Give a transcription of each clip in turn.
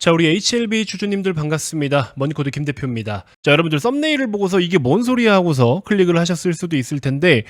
자, 우리 HLB 주주님들 반갑습니다. 머니코드 김 대표입니다. 자, 여러분들 썸네일을 보고서 이게 뭔 소리야 하고서 클릭을 하셨을 수도 있을 텐데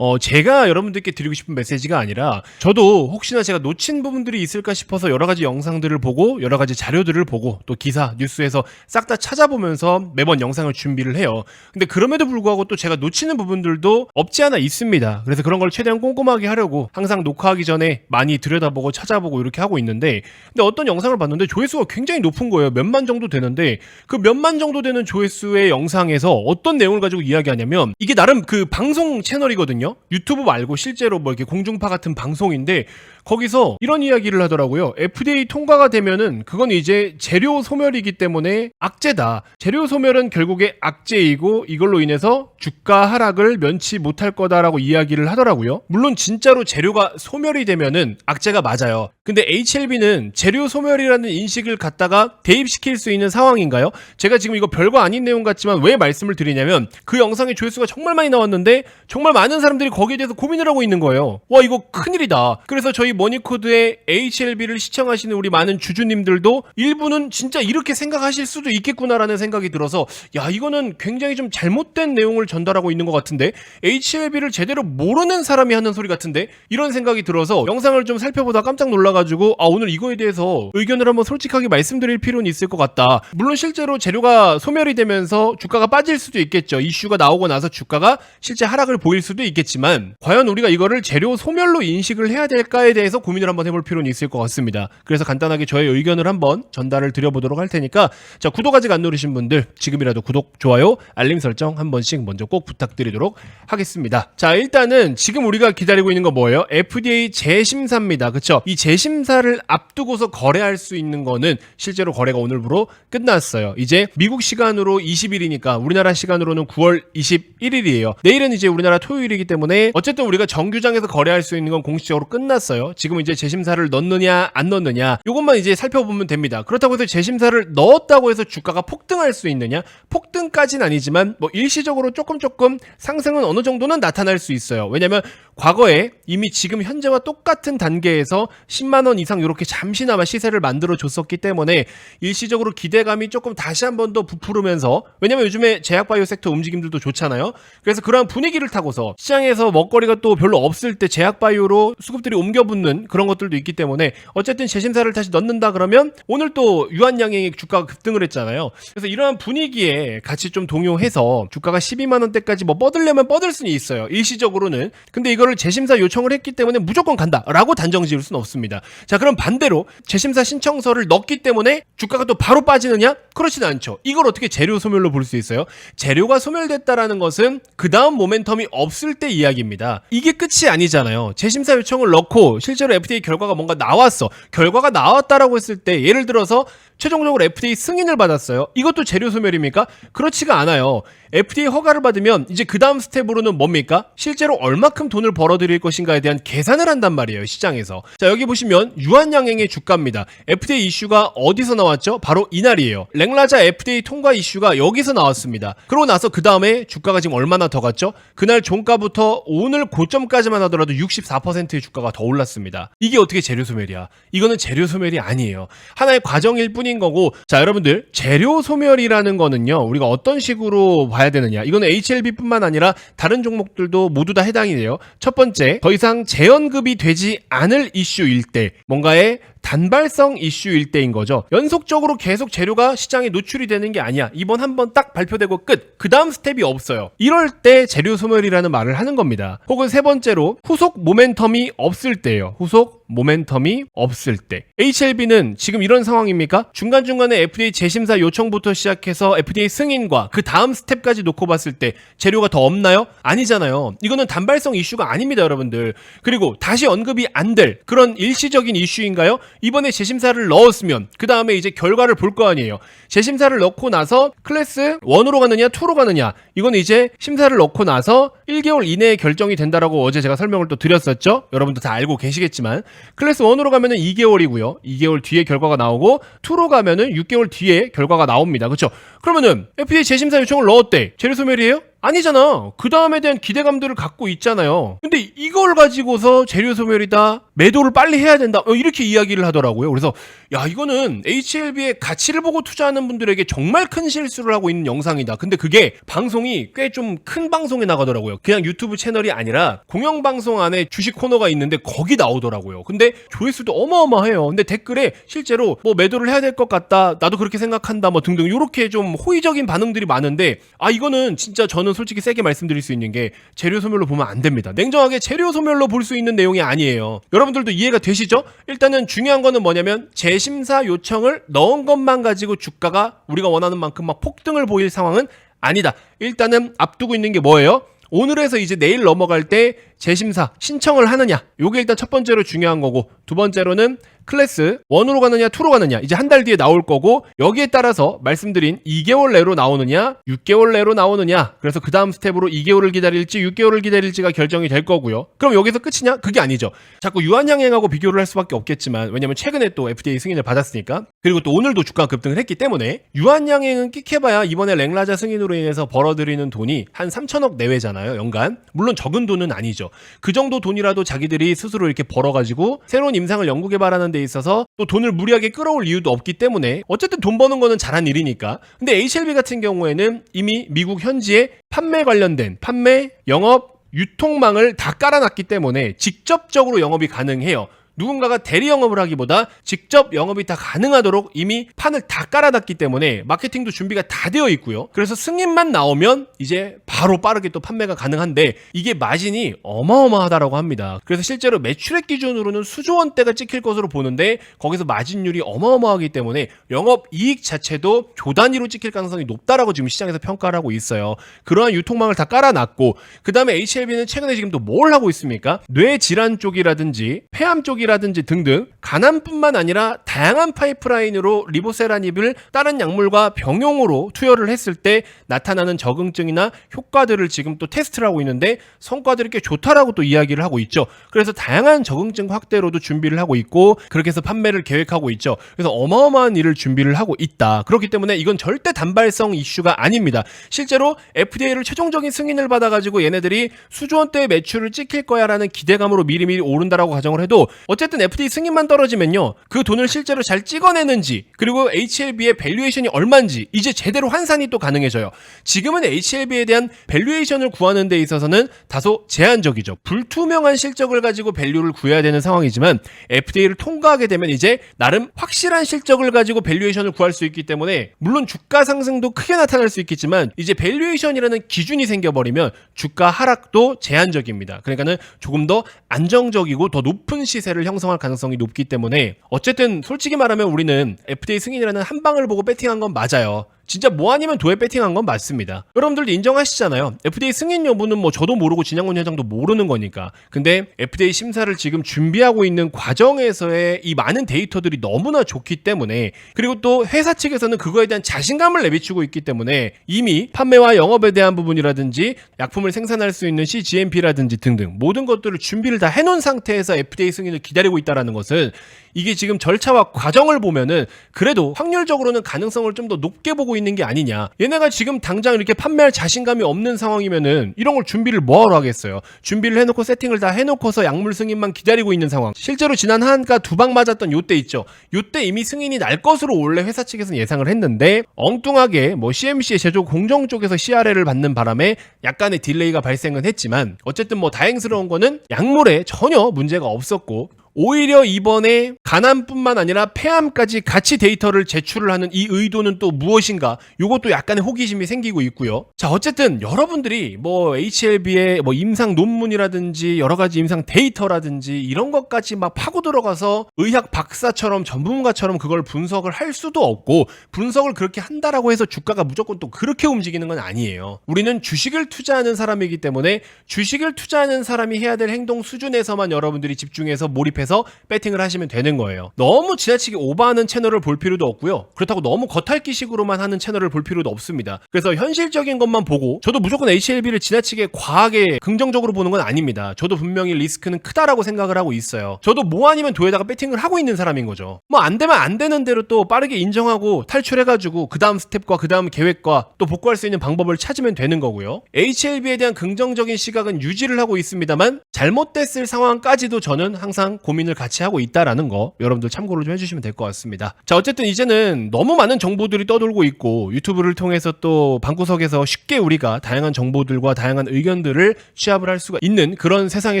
제가 여러분들께 드리고 싶은 메시지가 아니라 저도 혹시나 제가 놓친 부분들이 있을까 싶어서 여러 가지 영상들을 보고 여러 가지 자료들을 보고 또 기사, 뉴스에서 싹 다 찾아보면서 매번 영상을 준비를 해요. 근데 그럼에도 불구하고 또 제가 놓치는 부분들도 없지 않아 있습니다. 그래서 그런 걸 최대한 꼼꼼하게 하려고 항상 녹화하기 전에 많이 들여다보고 찾아보고 이렇게 하고 있는데, 근데 어떤 영상을 봤는데 조회수가 굉장히 높은 거예요. 몇만 정도 되는데 그 몇만 정도 되는 조회수의 영상에서 어떤 내용을 가지고 이야기하냐면, 이게 나름 그 방송 채널이거든요. 유튜브 말고 실제로 뭐 이렇게 공중파 같은 방송인데 거기서 이런 이야기를 하더라고요. FDA 통과가 되면은 그건 이제 재료 소멸이기 때문에 악재다. 재료 소멸은 결국에 악재이고 이걸로 인해서 주가 하락을 면치 못할 거다라고 이야기를 하더라고요. 물론 진짜로 재료가 소멸이 되면은 악재가 맞아요. 근데 HLB는 재료 소멸이라는 인식을 갖다가 대입시킬 수 있는 상황인가요? 제가 지금 이거 별거 아닌 내용 같지만 왜 말씀을 드리냐면, 그 영상의 조회수가 정말 많이 나왔는데 정말 많은 사람들이 거기에 대해서 고민을 하고 있는 거예요. 와, 이거 큰일이다. 그래서 저희 머니코드의 HLB를 시청하시는 우리 많은 주주님들도 일부는 진짜 이렇게 생각하실 수도 있겠구나라는 생각이 들어서, 야, 이거는 굉장히 좀 잘못된 내용을 전달하고 있는 것 같은데, HLB를 제대로 모르는 사람이 하는 소리 같은데, 이런 생각이 들어서 영상을 좀 살펴보다 깜짝 놀라가지고 오늘 이거에 대해서 의견을 한번 솔직하게 말씀드릴 필요는 있을 것 같다. 물론 실제로 재료가 소멸이 되면서 주가가 빠질 수도 있겠죠. 이슈가 나오고 나서 주가가 실제 하락을 보일 수도 있겠지만, 과연 우리가 이거를 재료 소멸로 인식을 해야 될까에 대해서 고민을 한번 해볼 필요는 있을 것 같습니다. 그래서 간단하게 저의 의견을 한번 전달을 드려보도록 할 테니까, 자, 구독 아직 안 누르신 분들 지금이라도 구독, 좋아요, 알림 설정 한 번씩 먼저 꼭 부탁드리도록 하겠습니다. 자, 일단은 지금 우리가 기다리고 있는 거 뭐예요? FDA 재심사입니다. 그쵸? 이 재심사를 앞두고서 거래할 수 있는 거는 실제로 거래가 오늘부로 끝났어요. 이제 미국 시간으로 20일이니까 우리나라 시간으로는 9월 21일이에요. 내일은 이제 우리나라 토요일이기 때문에 어쨌든 우리가 정규장에서 거래할 수 있는 건 공식적으로 끝났어요. 지금 이제 재심사를 넣느냐 안 넣느냐 이것만 이제 살펴보면 됩니다. 그렇다고 해서 재심사를 넣었다고 해서 주가가 폭등할 수 있느냐? 폭등까지는 아니지만 뭐 일시적으로 조금 상승은 어느 정도는 나타날 수 있어요. 왜냐면 과거에 이미 지금 현재와 똑같은 단계에서 10만원 이상 이렇게 잠시나마 시세를 만들어 줬었기 때문에 일시적으로 기대감이 조금 다시 한 번 더 부풀으면서, 왜냐면 요즘에 제약바이오 섹터 움직임들도 좋잖아요. 그래서 그러한 분위기를 타고서 시장에서 먹거리가 또 별로 없을 때 제약바이오로 수급들이 옮겨붙는 그런 것들도 있기 때문에 어쨌든 재심사를 다시 넣는다 그러면 오늘 또 유한양행의 주가가 급등을 했잖아요. 그래서 이러한 분위기에 같이 좀 동요해서 주가가 12만원대까지 뭐 뻗으려면 뻗을 수는 있어요, 일시적으로는. 근데 이거를 재심사 요청을 했기 때문에 무조건 간다라고 단정 지을 수는 없습니다. 자, 그럼 반대로 재심사 신청서를 넣기 때문에 주가가 또 바로 빠지느냐? 그렇지는 않죠. 이걸 어떻게 재료 소멸로 볼 수 있어요? 재료가 소멸됐다라는 것은 그 다음 모멘텀이 없을 때 이야기입니다. 이게 끝이 아니잖아요. 재심사 요청을 넣고 실제로 FDA 결과가 뭔가 나왔어. 결과가 나왔다라고 했을 때 예를 들어서 최종적으로 FDA 승인을 받았어요. 이것도 재료 소멸입니까? 그렇지가 않아요. FDA 허가를 받으면 이제 그 다음 스텝으로는 뭡니까? 실제로 얼마큼 돈을 벌어들일 것인가에 대한 계산을 한단 말이에요, 시장에서. 자, 여기 보시면 유한양행의 주가입니다. FDA 이슈가 어디서 나왔죠? 바로 이날이에요. 랭라자 FDA 통과 이슈가 여기서 나왔습니다. 그러고 나서 그 다음에 주가가 지금 얼마나 더 갔죠? 그날 종가부터 오늘 고점까지만 하더라도 64%의 주가가 더 올랐습니다. 이게 어떻게 재료 소멸이야? 이거는 재료 소멸이 아니에요. 하나의 과정일 뿐인 거고, 자, 여러분들 재료 소멸이라는 거는요, 우리가 어떤 식으로 봐야 되느냐, 이거는 HLB뿐만 아니라 다른 종목들도 모두 다 해당이 돼요. 첫 번째, 더 이상 재언급이 되지 않을 이슈일 때, 뭔가의 단발성 이슈일 때인 거죠. 연속적으로 계속 재료가 시장에 노출이 되는 게 아니야. 이번 한번 딱 발표되고 끝. 그 다음 스텝이 없어요. 이럴 때 재료 소멸이라는 말을 하는 겁니다. 혹은 세 번째로 후속 모멘텀이 없을 때예요. 후속 모멘텀이 없을 때. HLB는 지금 이런 상황입니까? 중간중간에 FDA 재심사 요청부터 시작해서 FDA 승인과 그 다음 스텝까지 놓고 봤을 때 재료가 더 없나요? 아니잖아요. 이거는 단발성 이슈가 아닙니다, 여러분들. 그리고 다시 언급이 안 될 그런 일시적인 이슈인가요? 이번에 재심사를 넣었으면 그 다음에 이제 결과를 볼 거 아니에요. 재심사를 넣고 나서 클래스 1으로 가느냐 2로 가느냐, 이건 이제 심사를 넣고 나서 1개월 이내에 결정이 된다라고 어제 제가 설명을 또 드렸었죠. 여러분도 다 알고 계시겠지만 클래스 1으로 가면은 2개월이고요 2개월 뒤에 결과가 나오고 2로 가면은 6개월 뒤에 결과가 나옵니다. 그렇죠? 그러면은 FDA 재심사 요청을 넣었대. 재료 소멸이에요? 아니잖아. 그 다음에 대한 기대감들을 갖고 있잖아요. 근데 이걸 가지고서 재료 소멸이다, 매도를 빨리 해야 된다, 이렇게 이야기를 하더라고요. 그래서 야, 이거는 HLB의 가치를 보고 투자하는 분들에게 정말 큰 실수를 하고 있는 영상이다. 근데 그게 방송이 꽤 좀 큰 방송에 나가더라고요. 그냥 유튜브 채널이 아니라 공영방송 안에 주식 코너가 있는데 거기 나오더라고요. 근데 조회수도 어마어마해요. 근데 댓글에 실제로 뭐 매도를 해야 될 것 같다, 나도 그렇게 생각한다, 뭐 등등 이렇게 좀 호의적인 반응들이 많은데, 이거는 진짜 저는 솔직히 세게 말씀드릴 수 있는 게 재료 소멸로 보면 안 됩니다. 냉정하게 재료 소멸로 볼 수 있는 내용이 아니에요. 여러분들도 이해가 되시죠? 일단은 중요한 거는 뭐냐면 재심사 요청을 넣은 것만 가지고 주가가 우리가 원하는 만큼 막 폭등을 보일 상황은 아니다. 일단은 앞두고 있는 게 뭐예요? 오늘에서 이제 내일 넘어갈 때 재심사 신청을 하느냐, 요게 일단 첫 번째로 중요한 거고, 두 번째로는 클래스 1으로 가느냐 2로 가느냐, 이제 한 달 뒤에 나올 거고, 여기에 따라서 말씀드린 2개월 내로 나오느냐 6개월 내로 나오느냐, 그래서 그 다음 스텝으로 2개월을 기다릴지 6개월을 기다릴지가 결정이 될 거고요. 그럼 여기서 끝이냐? 그게 아니죠. 자꾸 유한양행하고 비교를 할 수밖에 없겠지만, 왜냐면 최근에 또 FDA 승인을 받았으니까, 그리고 또 오늘도 주가가 급등을 했기 때문에 유한양행은 끽해봐야 이번에 랭라자 승인으로 인해서 벌어들이는 돈이 한 3천억 내외잖아요, 연간. 물론 적은 돈은 아니죠. 그 정도 돈이라도 자기들이 스스로 이렇게 벌어가지고 새로운 임상을 연구개발하는 데 있어서 또 돈을 무리하게 끌어올 이유도 없기 때문에 어쨌든 돈 버는 거는 잘한 일이니까. 근데 HLB 같은 경우에는 이미 미국 현지에 판매 관련된 판매, 영업, 유통망을 다 깔아놨기 때문에 직접적으로 영업이 가능해요. 누군가가 대리 영업을 하기보다 직접 영업이 다 가능하도록 이미 판을 다 깔아놨기 때문에 마케팅도 준비가 다 되어 있고요. 그래서 승인만 나오면 이제 바로 빠르게 또 판매가 가능한데, 이게 마진이 어마어마하다라고 합니다. 그래서 실제로 매출액 기준으로는 수조 원대가 찍힐 것으로 보는데, 거기서 마진율이 어마어마하기 때문에 영업 이익 자체도 조 단위로 찍힐 가능성이 높다라고 지금 시장에서 평가를 하고 있어요. 그러한 유통망을 다 깔아놨고, 그 다음에 HLB는 최근에 지금 또 뭘 하고 있습니까? 뇌 질환 쪽이라든지 폐암 쪽이라든지 등등, 간암뿐만 아니라 다양한 파이프라인으로 리보세라닙을 다른 약물과 병용으로 투여를 했을 때 나타나는 적응증이나 효과들을 지금 또 테스트를 하고 있는데, 성과들이 꽤 좋다라고 또 이야기를 하고 있죠. 그래서 다양한 적응증 확대로도 준비를 하고 있고, 그렇게 해서 판매를 계획하고 있죠. 그래서 어마어마한 일을 준비를 하고 있다. 그렇기 때문에 이건 절대 단발성 이슈가 아닙니다. 실제로 FDA를 최종적인 승인을 받아가지고 얘네들이 수조 원대의 매출을 찍힐 거야 라는 기대감으로 미리미리 오른다라고 가정을 해도, 어쨌든 FDA 승인만 떨어지면요, 그 돈을 실제로 잘 찍어내는지, 그리고 HLB의 밸류에이션이 얼마인지 이제 제대로 환산이 또 가능해져요. 지금은 HLB에 대한 밸류에이션을 구하는 데 있어서는 다소 제한적이죠. 불투명한 실적을 가지고 밸류를 구해야 되는 상황이지만, FDA를 통과하게 되면 이제 나름 확실한 실적을 가지고 밸류에이션을 구할 수 있기 때문에, 물론 주가 상승도 크게 나타날 수 있겠지만 이제 밸류에이션이라는 기준이 생겨버리면 주가 하락도 제한적입니다. 그러니까는 조금 더 안정적이고 더 높은 시세를 형성할 가능성이 높기 때문에, 어쨌든 솔직히 말하면 우리는 FDA 승인이라는 한 방을 보고 배팅한 건 맞아요. 진짜 뭐 아니면 도에 배팅한 건 맞습니다. 여러분들도 인정하시잖아요. FDA 승인 여부는 뭐 저도 모르고 진양군 회장도 모르는 거니까. 근데 FDA 심사를 지금 준비하고 있는 과정에서의 이 많은 데이터들이 너무나 좋기 때문에, 그리고 또 회사 측에서는 그거에 대한 자신감을 내비추고 있기 때문에 이미 판매와 영업에 대한 부분이라든지 약품을 생산할 수 있는 CGMP라든지 등등 모든 것들을 준비를 다 해놓은 상태에서 FDA 승인을 기다리고 있다는 것은, 이게 지금 절차와 과정을 보면은 그래도 확률적으로는 가능성을 좀 더 높게 보고 있는 게 아니냐. 얘네가 지금 당장 이렇게 판매할 자신감이 없는 상황이면은 이런 걸 준비를 뭐하러 하겠어요. 준비를 해놓고 세팅을 다 해놓고서 약물 승인만 기다리고 있는 상황. 실제로 지난 한가 2방 맞았던 요때 있죠. 요때 이미 승인이 날 것으로 원래 회사 측에서는 예상을 했는데, 엉뚱하게 뭐 CMC의 제조 공정 쪽에서 CRL을 받는 바람에 약간의 딜레이가 발생은 했지만, 어쨌든 뭐 다행스러운 거는 약물에 전혀 문제가 없었고, 오히려 이번에 간암뿐만 아니라 폐암까지 같이 데이터를 제출을 하는 이 의도는 또 무엇인가? 요것도 약간의 호기심이 생기고 있고요. 자, 어쨌든 여러분들이 뭐 HLB의 뭐 임상 논문이라든지 여러 가지 임상 데이터라든지 이런 것까지 막 파고 들어가서 의학 박사처럼 전문가처럼 그걸 분석을 할 수도 없고, 분석을 그렇게 한다라고 해서 주가가 무조건 또 그렇게 움직이는 건 아니에요. 우리는 주식을 투자하는 사람이기 때문에 주식을 투자하는 사람이 해야 될 행동 수준에서만 여러분들이 집중해서 몰입해서 생각해서 배팅을 하시면 되는 거예요. 너무 지나치게 오버하는 채널을 볼 필요도 없고요. 그렇다고 너무 겉핥기식으로만 하는 채널을 볼 필요도 없습니다. 그래서 현실적인 것만 보고, 저도 무조건 HLB를 지나치게 과하게 긍정적으로 보는 건 아닙니다. 저도 분명히 리스크는 크다라고 생각을 하고 있어요. 저도 뭐 아니면 도에다가 배팅을 하고 있는 사람인 거죠. 뭐 안 되면 안 되는 대로 또 빠르게 인정하고 탈출해가지고 그 다음 스텝과 그 다음 계획과 또 복구할 수 있는 방법을 찾으면 되는 거고요. HLB에 대한 긍정적인 시각은 유지를 하고 있습니다만 잘못됐을 상황까지도 저는 항상 고민을 같이 하고 있다라는 거 여러분들 참고를 좀 해주시면 될 것 같습니다. 자, 어쨌든 이제는 너무 많은 정보들이 떠돌고 있고 유튜브를 통해서 또 방구석에서 쉽게 우리가 다양한 정보들과 다양한 의견들을 취합을 할 수가 있는 그런 세상에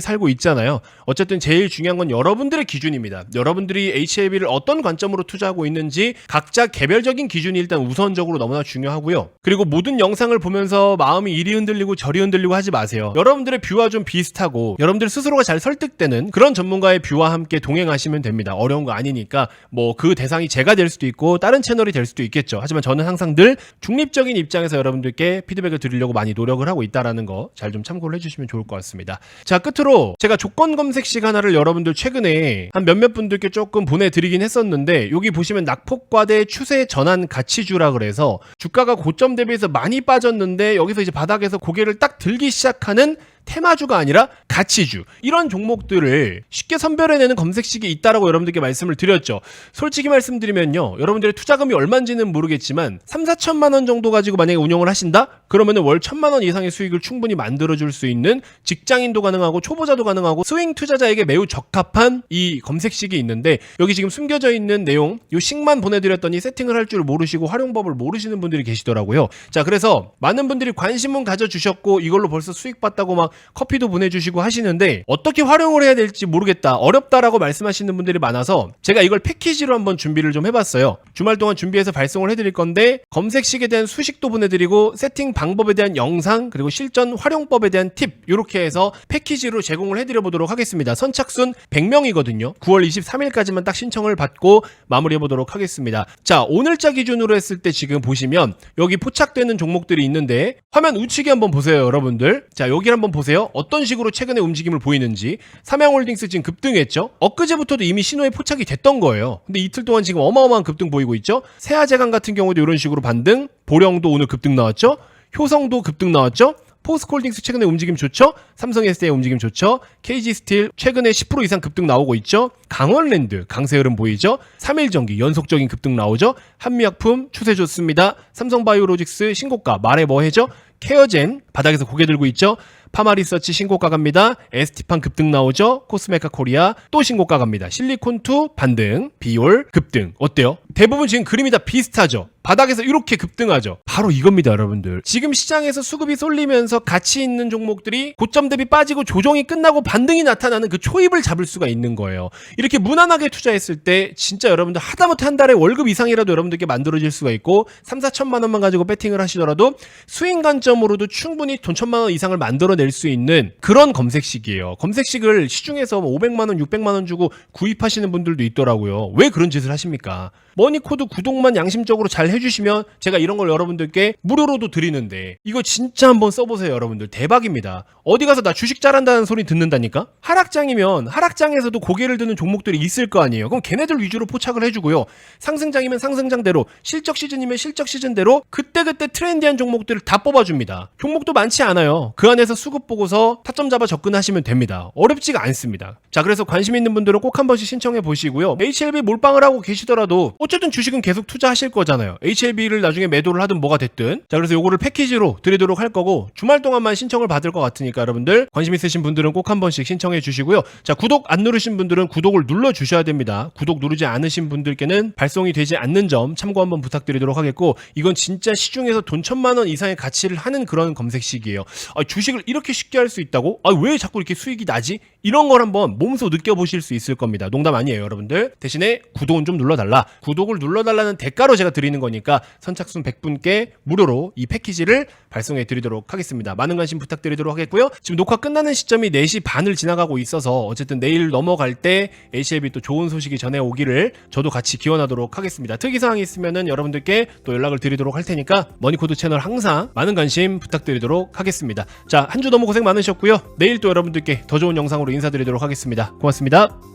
살고 있잖아요. 어쨌든 제일 중요한 건 여러분들의 기준입니다. 여러분들이 HLB를 어떤 관점으로 투자하고 있는지 각자 개별적인 기준이 일단 우선적으로 너무나 중요하고요. 그리고 모든 영상을 보면서 마음이 이리 흔들리고 저리 흔들리고 하지 마세요. 여러분들의 뷰와 좀 비슷하고 여러분들 스스로가 잘 설득되는 그런 전문가의 뷰와 함께 동행하시면 됩니다. 어려운 거 아니니까 뭐 그 대상이 제가 될 수도 있고 다른 채널이 될 수도 있겠죠. 하지만 저는 항상 늘 중립적인 입장에서 여러분들께 피드백을 드리려고 많이 노력을 하고 있다는 거 잘 좀 참고를 해주시면 좋을 것 같습니다. 자, 끝으로 제가 조건 검색식 하나를 여러분들 최근에 한 몇몇 분들께 조금 보내드리긴 했었는데, 여기 보시면 낙폭과대 추세 전환 가치주라 그래서 주가가 고점 대비해서 많이 빠졌는데 여기서 이제 바닥에서 고개를 딱 들기 시작하는 테마주가 아니라 가치주, 이런 종목들을 쉽게 선별해내는 검색식이 있다라고 여러분들께 말씀을 드렸죠. 솔직히 말씀드리면요, 여러분들의 투자금이 얼마인지는 모르겠지만 3,4천만 원 정도 가지고 만약에 운영을 하신다? 그러면은 월 1,000만 원 이상의 수익을 충분히 만들어줄 수 있는, 직장인도 가능하고 초보자도 가능하고 스윙 투자자에게 매우 적합한 이 검색식이 있는데, 여기 지금 숨겨져 있는 내용 요 식만 보내드렸더니 세팅을 할 줄 모르시고 활용법을 모르시는 분들이 계시더라고요. 자, 그래서 많은 분들이 관심은 가져주셨고 이걸로 벌써 수익 봤다고 막 커피도 보내주시고 하시는데 어떻게 활용을 해야 될지 모르겠다, 어렵다라고 말씀하시는 분들이 많아서 제가 이걸 패키지로 한번 준비를 좀 해봤어요. 주말 동안 준비해서 발송을 해드릴 건데, 검색식에 대한 수식도 보내드리고 세팅 방법에 대한 영상, 그리고 실전 활용법에 대한 팁, 이렇게 해서 패키지로 제공을 해드려 보도록 하겠습니다. 선착순 100명이거든요 9월 23일까지만 딱 신청을 받고 마무리해 보도록 하겠습니다. 자, 오늘자 기준으로 했을 때 지금 보시면 여기 포착되는 종목들이 있는데, 화면 우측에 한번 보세요 여러분들. 자, 여기 한번 보세요. 어떤 식으로 최근에 움직임을 보이는지. 삼양홀딩스 지금 급등했죠. 엊그제부터도 이미 신호에 포착이 됐던 거예요. 근데 이틀 동안 지금 어마어마한 급등 보이고 있죠. 세아제강 같은 경우도 이런 식으로 반등. 보령도 오늘 급등 나왔죠. 효성도 급등 나왔죠. 포스코홀딩스 최근에 움직임 좋죠? 삼성SDI 움직임 좋죠? KG스틸 최근에 10% 이상 급등 나오고 있죠? 강원랜드 강세 흐름 보이죠? 3일전기 연속적인 급등 나오죠? 한미약품 추세 좋습니다. 삼성바이오로직스 신고가, 말해 뭐해죠? 케어젠 바닥에서 고개 들고 있죠? 파마리서치 신고가 갑니다. ST판 급등 나오죠? 코스메카 코리아 또 신고가 갑니다. 실리콘2 반등, 비올 급등. 어때요? 대부분 지금 그림이 다 비슷하죠? 바닥에서 이렇게 급등하죠. 바로 이겁니다 여러분들. 지금 시장에서 수급이 쏠리면서 가치 있는 종목들이 고점 대비 빠지고 조정이 끝나고 반등이 나타나는 그 초입을 잡을 수가 있는 거예요. 이렇게 무난하게 투자했을 때 진짜 여러분들 하다못해 한 달에 월급 이상이라도 여러분들께 만들어질 수가 있고, 3,4천만 원만 가지고 배팅을 하시더라도 수익 관점으로도 충분히 돈 1,000만 원 이상을 만들어낼 수 있는 그런 검색식이에요. 검색식을 시중에서 500만 원 600만 원 주고 구입하시는 분들도 있더라고요. 왜 그런 짓을 하십니까? 머니코드 구독만 양심적으로 잘 해주시면 제가 이런 걸 여러분들께 무료로도 드리는데, 이거 진짜 한번 써보세요 여러분들. 대박입니다. 어디 가서 나 주식 잘한다는 소리 듣는다니까? 하락장이면 하락장에서도 고개를 드는 종목들이 있을 거 아니에요. 그럼 걔네들 위주로 포착을 해주고요. 상승장이면 상승장대로, 실적 시즌이면 실적 시즌대로 그때그때 트렌디한 종목들을 다 뽑아줍니다. 종목도 많지 않아요. 그 안에서 수급 보고서 타점 잡아 접근하시면 됩니다. 어렵지가 않습니다. 자, 그래서 관심 있는 분들은 꼭 한 번씩 신청해 보시고요. HLB 몰빵을 하고 계시더라도 어쨌든 주식은 계속 투자하실 거잖아요. HLB를 나중에 매도를 하든 뭐가 됐든. 자, 그래서 요거를 패키지로 드리도록 할 거고, 주말 동안만 신청을 받을 것 같으니까 여러분들 관심 있으신 분들은 꼭 한 번씩 신청해 주시고요. 자, 구독 안 누르신 분들은 구독을 눌러 주셔야 됩니다. 구독 누르지 않으신 분들께는 발송이 되지 않는 점 참고 한번 부탁드리도록 하겠고, 이건 진짜 시중에서 돈 1,000만 원 이상의 가치를 하는 그런 검색식이에요. 주식을 이렇게 쉽게 할 수 있다고? 왜 자꾸 이렇게 수익이 나지? 이런 걸 한번 몸소 느껴보실 수 있을 겁니다. 농담 아니에요 여러분들. 대신에 구독은 좀 눌러달라. 구독을 눌러달라는 대가로 제가 드리는 거니까 선착순 100분께 무료로 이 패키지를 발송해 드리도록 하겠습니다. 많은 관심 부탁드리도록 하겠고요. 지금 녹화 끝나는 시점이 4시 반을 지나가고 있어서 어쨌든 내일 넘어갈 때 HLB 또 좋은 소식이 전해오기를 저도 같이 기원하도록 하겠습니다. 특이사항이 있으면은 여러분들께 또 연락을 드리도록 할 테니까 머니코드 채널 항상 많은 관심 부탁드리도록 하겠습니다. 자, 한 주 너무 고생 많으셨고요. 내일 또 여러분들께 더 좋은 영상으로 인사드리도록 하겠습니다. 고맙습니다.